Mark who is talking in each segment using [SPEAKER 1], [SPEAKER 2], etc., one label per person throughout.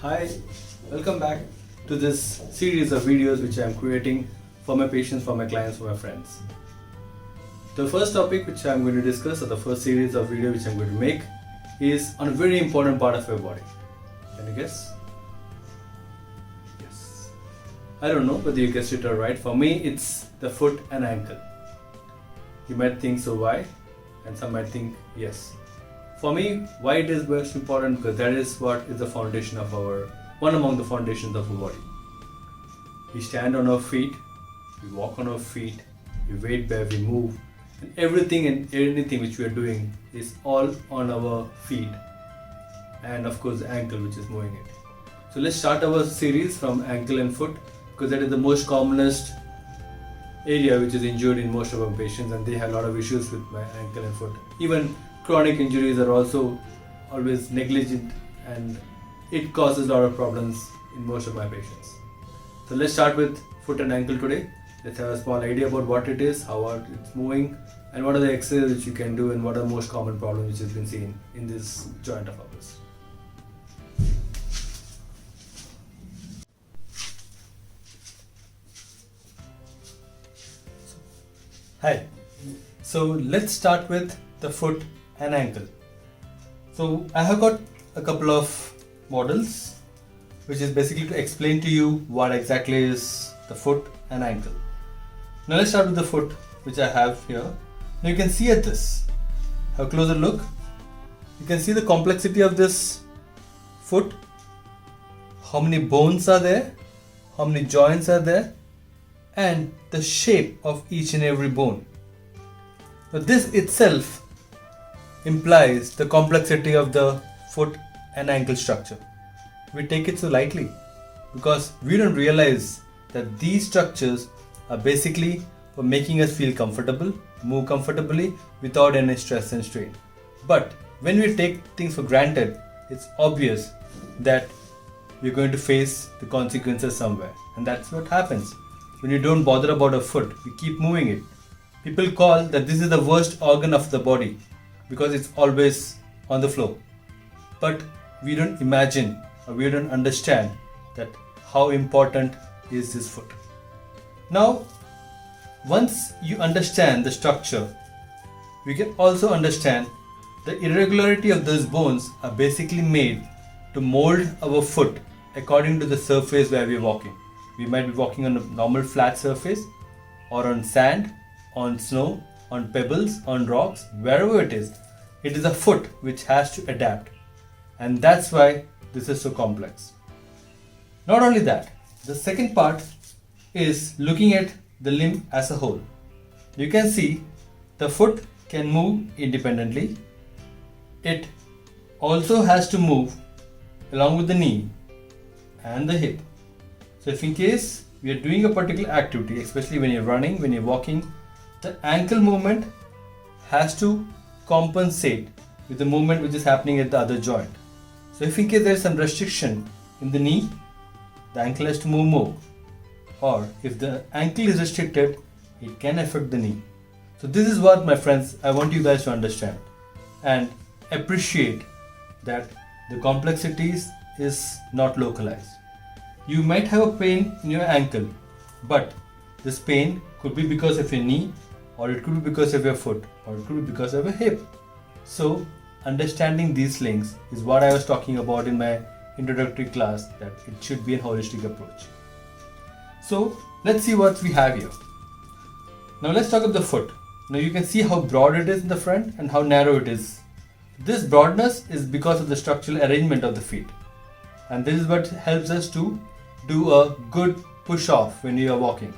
[SPEAKER 1] Hi, welcome back to this series of videos which I am creating for my patients, for my clients, for my friends. The first topic which I am going to discuss, or the first series of videos which I am going to make, is on a very important part of your body. Can you guess? Yes. I don't know whether you guessed it or right. For me, it's the foot and ankle. You might think so, why? And some might think yes. For me, why it is most important, because that is what is the foundation of one among the foundations of our body. We stand on our feet, we walk on our feet, we wait where we move, and everything and anything which we are doing is all on our feet, and of course the ankle which is moving it. So let's start our series from ankle and foot, because that is the most commonest area which is injured in most of our patients, and they have a lot of issues with my ankle and foot. Even chronic injuries are also always negligent, and it causes a lot of problems in most of my patients. So let's start with foot and ankle today. Let's have a small idea about what it is, how it's moving, and what are the exercises which you can do, and what are the most common problems which has been seen in this joint of ours. Hi. So let's start with the foot and ankle. So I have got a couple of models which is basically to explain to you what exactly is the foot and ankle. Now let's start with the foot, which I have here. Now you can see at this. Have a closer look. You can see the complexity of this foot. How many bones are there? How many joints are there? And the shape of each and every bone. Now this itself implies the complexity of the foot and ankle structure. We take it so lightly because we don't realize that these structures are basically for making us feel comfortable, move comfortably without any stress and strain. But when we take things for granted, it's obvious that we're going to face the consequences somewhere, and that's what happens when you don't bother about a foot. We keep moving it. People call that this is the worst organ of the body because it's always on the floor. But we don't imagine, or we don't understand that how important is this foot. Now, once you understand the structure, we can also understand the irregularity of those bones are basically made to mold our foot according to the surface where we are walking. We might be walking on a normal flat surface, or on sand, on snow, on pebbles, on rocks, wherever it is a foot which has to adapt. And that's why this is so complex. Not only that, the second part is looking at the limb as a whole. You can see the foot can move independently. It also has to move along with the knee and the hip. So if in case we are doing a particular activity, especially when you're running, when you're walking, the ankle movement has to compensate with the movement which is happening at the other joint. So if in case there is some restriction in the knee, the ankle has to move more. Or if the ankle is restricted, it can affect the knee. So this is what, my friends, I want you guys to understand and appreciate, that the complexities is not localized. You might have a pain in your ankle, but this pain could be because of your knee, or it could be because of your foot, or it could be because of your hip. So understanding these links is what I was talking about in my introductory class, that it should be a holistic approach. So let's see what we have here. Now let's talk about the foot. Now you can see how broad it is in the front and how narrow it is. This broadness is because of the structural arrangement of the feet. And this is what helps us to do a good push off when you are walking,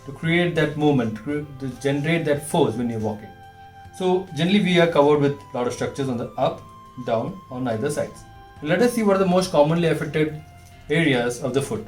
[SPEAKER 1] to create that movement, to generate that force when you're walking. So generally we are covered with a lot of structures on the up, down, on either sides. Let us see what are the most commonly affected areas of the foot.